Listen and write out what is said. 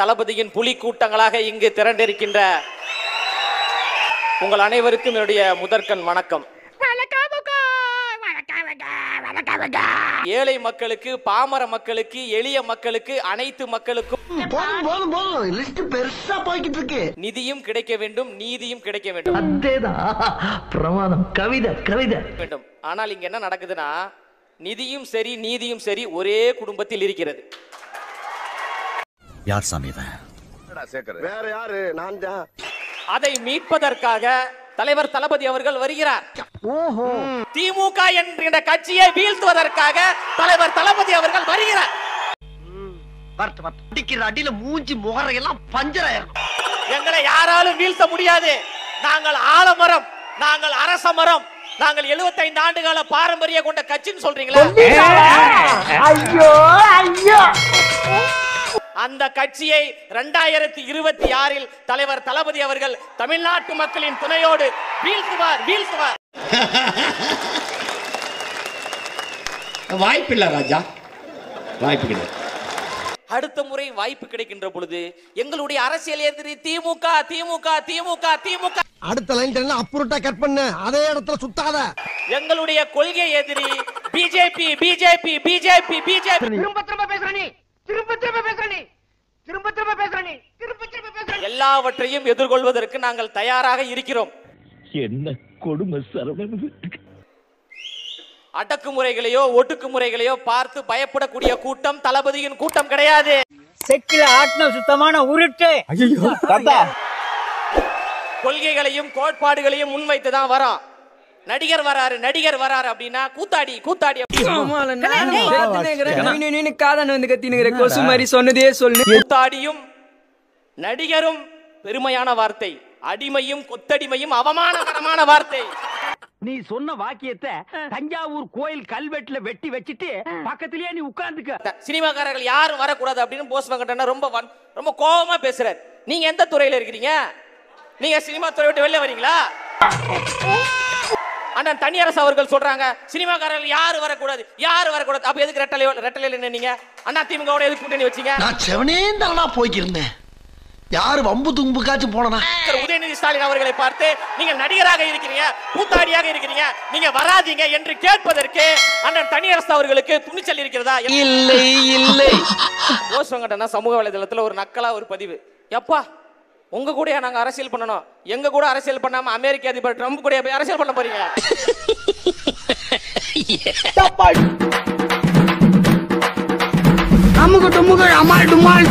தளபதியின் புலி கூட்டங்களாக இங்கு திரண்டிருக்கின்ற உங்கள் அனைவருக்கும் என்னுடைய முதற்கண் வணக்கம். ஏழை மக்களுக்கு, பாமர மக்களுக்கு, எளிய மக்களுக்கு, அனைத்து மக்களுக்கும் நிதியும் கிடைக்க வேண்டும், நீதியும் கிடைக்க வேண்டும். ஆனால் இங்க என்ன நடக்குதுன்னா, நிதியும் சரி நீதியும் சரி ஒரே குடும்பத்தில் இருக்கிறது. யார் சாமி வேற யாரு? நான் தான். அதை மீட்பதற்காக தலைவர் தளபதி அவர்கள் வருகிறார். திமுக என்கிற கட்சியை வீழ்த்துவதற்காக தலைவர் தளபதி அவர்கள் வருகிறார். அடியில மூஞ்சி முகரையெல்லாம் பஞ்சராயிரும். எங்களை யாராலும் வீழ்த்த முடியாது. நாங்கள் ஆலமரம், நாங்கள் அரச மரம், நாங்கள் 75 ஆண்டுகால பாரம்பரிய கொண்ட கட்சின்னு சொல்றீங்களா? ஐயோ ஐயோ. அந்த கட்சியை 2026 தலைவர் தளபதி அவர்கள் தமிழ்நாட்டு மக்களின் துணையோடு வீழ்த்துவார் வீழ்த்துவார். வாய்ப்பில்லை ராஜா, வாய்ப்பு கிடையாது. அடுத்த முறை வாய்ப்பு கிடைக்கின்ற பொழுது எங்களுடைய அரசியல் எதிரி திமுக திமுக திமுக திமுக. அடுத்த லைன் அப்புறட்டா கட் பண்ணு, அதே இடத்துல சுத்தாத. எங்களுடைய கொள்கை எதிரி பிஜேபி பிஜேபி பிஜேபி பிஜேபி. திரும்ப திரும்ப பேசுற நீ, திரும்ப திரும்ப பேசுற நீ, திரும்ப திரும்ப பேசுற நீ, திரும்ப திரும்ப பேசுற. எல்லாவற்றையும் எதிர்கொள்வதற்கு நாங்கள் தயாராக இருக்கிறோம். என்ன கொடுமை சரவணன். அடக்குமுறைகளையோ ஒடுக்குமுறைகளையோ பார்த்து பயப்படக்கூடிய கூட்டம் தளபதியின் கூட்டம் கிடையாது. செக்கில ஆட்ன சுத்தமான உருட்டு. கொள்கைகளையும் கோட்பாடுகளையும் முன்வைத்துதான் வரோம். நடிகர் வராரு நடிகர் வராரு அப்படின்னா கூத்தாடி கூத்தாடி. கூத்தாடியும் நடிகரும் பெருமையான வார்த்தை, அடிமையும் கொத்தடிமையும் அவமானகரமான வார்த்தை. நீ சொன்ன வாக்கியத்தை தஞ்சாவூர் கோயில் கல்வெட்டுல வெட்டி வச்சிட்டு பக்கத்திலேயே நீ உட்கார்ந்துக்க. சினிமாக்காரர்கள் யாரும் வரக்கூடாது அப்படின்னு போஸ் வெங்கடண்ணா ரொம்ப கோபமா பேசுறாரு. நீங்க எந்த துறையில இருக்கிறீங்க? நீங்க சினிமா துறை விட்டு வெளில வரீங்களா? அண்ணன் தனியரசு அவர்கள் சொல்றாங்க சினிமாக்காரர்கள் யாரும் வரக்கூடாது யாரும் வரக்கூடாது. அப்ப எதுக்கு ரெட்டலையில நின்னீங்க? அண்ணா திமுக எதுக்கு கூட்டணி வச்சீங்க? நான் செவனே தானா போய்க்கிருந்தேன். யாரு வம்பு தும்புக்காச்சும் போனா? உதயநிதி ஸ்டாலின் அவர்களை பார்த்து நீங்க நடிகராக இருக்கிறீங்க, கூத்தாடியாக இருக்கிறீங்க, நீங்க வராதீங்க என்று கேட்பதற்கு அண்ணன் தனியரசு அவர்களுக்கு துணிச்சல் இருக்கிறதா? இல்லை இல்லை. போஸ் வெங்கடண்ணா சமூக வலைதளத்துல ஒரு நக்கலா ஒரு பதிவு, எப்பா உங்க கூட நாங்க அரசியல் பண்ணணும், எங்க கூட அரசியல் பண்ணாம அமெரிக்க அதிபர் ட்ரம்ப் கூட போய் அரசியல் பண்ண போறீங்க? அமுக டுமுக அமால் டுமால்.